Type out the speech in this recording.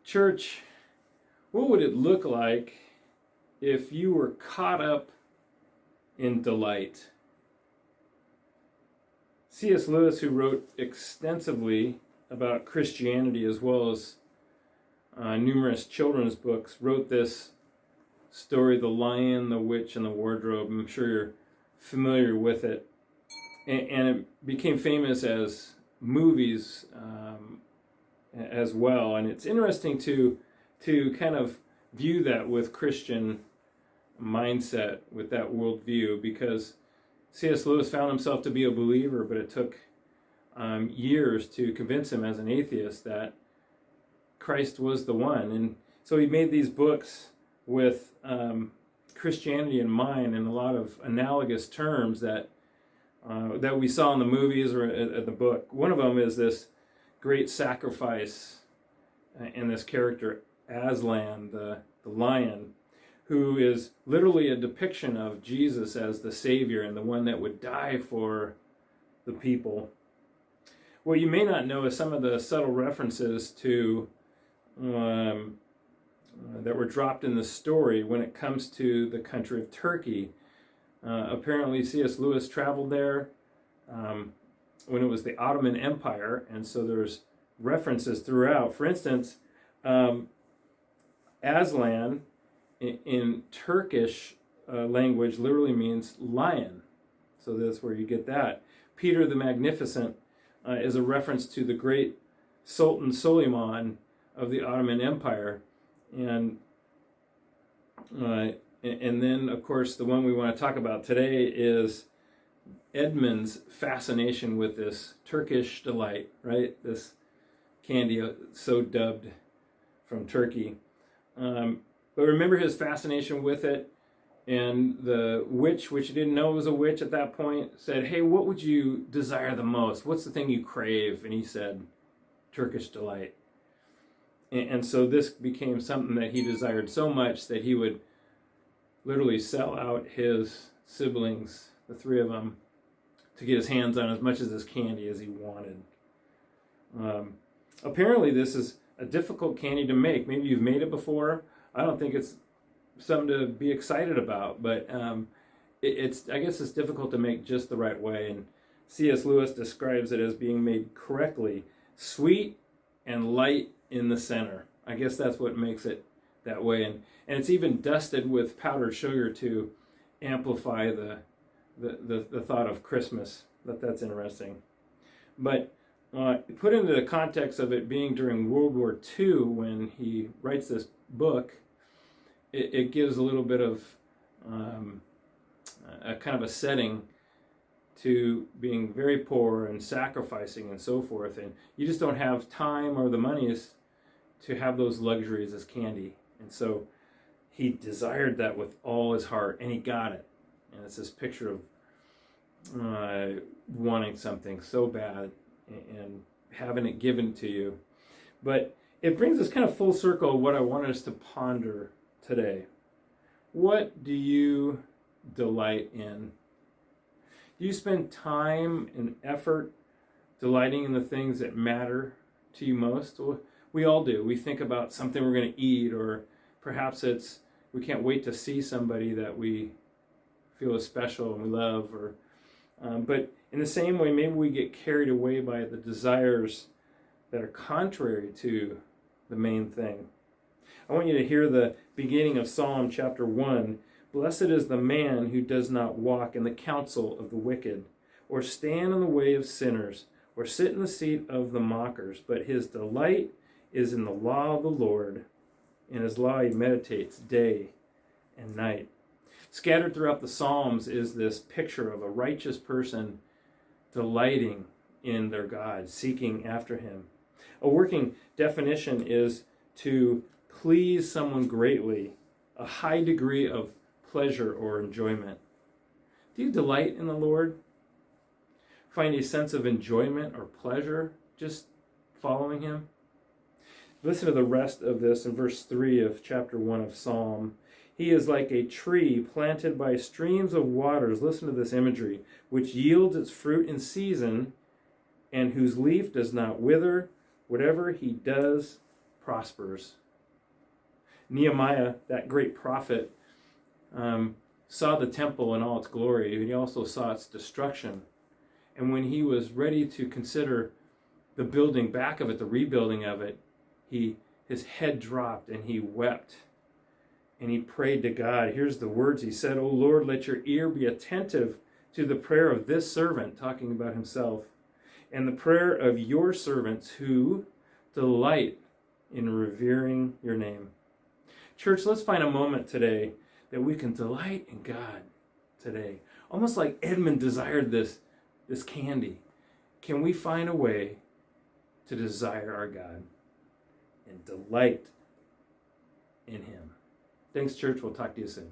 Church, what would it look like if you were caught up in delight? C.S. Lewis, who wrote extensively about Christianity as well as numerous children's books, wrote this story, The Lion, the Witch, and the Wardrobe. I'm sure you're familiar with it. And it became famous as movies as well. And it's interesting to kind of view that with Christian mindset, with that worldview, because C.S. Lewis found himself to be a believer, but it took years to convince him as an atheist that Christ was the one. And so he made these books with Christianity in mind, and a lot of analogous terms that we saw in the movies or at the book. One of them is this great sacrifice in this character Aslan, the lion, who is literally a depiction of Jesus as the Savior and the one that would die for the people. What you may not know is some of the subtle references to that were dropped in the story when it comes to the country of Turkey. Apparently C.S. Lewis traveled there when it was the Ottoman Empire, and so there's references throughout. For instance, Aslan in Turkish language literally means lion. So that's where you get that. Peter the Magnificent is a reference to the great Sultan Suleiman of the Ottoman Empire. And then, of course, the one we want to talk about today is Edmund's fascination with this Turkish Delight, right? This candy, so dubbed, from Turkey. But remember his fascination with it, and the witch, which he didn't know was a witch at that point, said, "Hey, what would you desire the most? What's the thing you crave?" And he said, "Turkish Delight." And so this became something that he desired so much that he would literally sell out his siblings, the three of them, to get his hands on as much of this candy as he wanted. Apparently this is a difficult candy to make. Maybe you've made it before. I don't think it's something to be excited about, but I guess it's difficult to make just the right way. And C.S. Lewis describes it as being made correctly, sweet and light in the center. I guess that's what makes it that way. And it's even dusted with powdered sugar to amplify the thought of Christmas. That's interesting. But put into the context of it being during World War II when he writes this book, it gives a little bit of a kind of a setting to being very poor and sacrificing and so forth. And you just don't have time or the monies to have those luxuries as candy. And so he desired that with all his heart, and he got it. And it's this picture of wanting something so bad and having it given to you. But it brings us kind of full circle of what I wanted us to ponder today. What do you delight in? Do you spend time and effort delighting in the things that matter to you most? Well, we all do. We think about something we're going to eat, or perhaps it's we can't wait to see somebody that we feel is special and we love. But in the same way, maybe we get carried away by the desires that are contrary to the main thing. I want you to hear the beginning of Psalm chapter 1. "Blessed is the man who does not walk in the counsel of the wicked, or stand in the way of sinners, or sit in the seat of the mockers, but his delight is in the law of the Lord. In his law he meditates day and night." Scattered throughout the Psalms is this picture of a righteous person delighting in their God, seeking after him. A working definition is to please someone greatly, a high degree of pleasure or enjoyment. Do you delight in the Lord? Find a sense of enjoyment or pleasure just following him? Listen to the rest of this in verse 3 of chapter 1 of Psalm. "He is like a tree planted by streams of waters," listen to this imagery, "which yields its fruit in season, and whose leaf does not wither. Whatever he does prospers. Nehemiah, that great prophet, saw the temple in all its glory, and he also saw its destruction. And when he was ready to consider the building back of it, the rebuilding of it, his head dropped and he wept. And he prayed to God. Here's the words he said, "O Lord, let your ear be attentive to the prayer of this servant," talking about himself, "and the prayer of your servants who delight in revering your name." Church, let's find a moment today that we can delight in God today. Almost like Edmund desired this candy. Can we find a way to desire our God and delight in him? Thanks, church. We'll talk to you soon.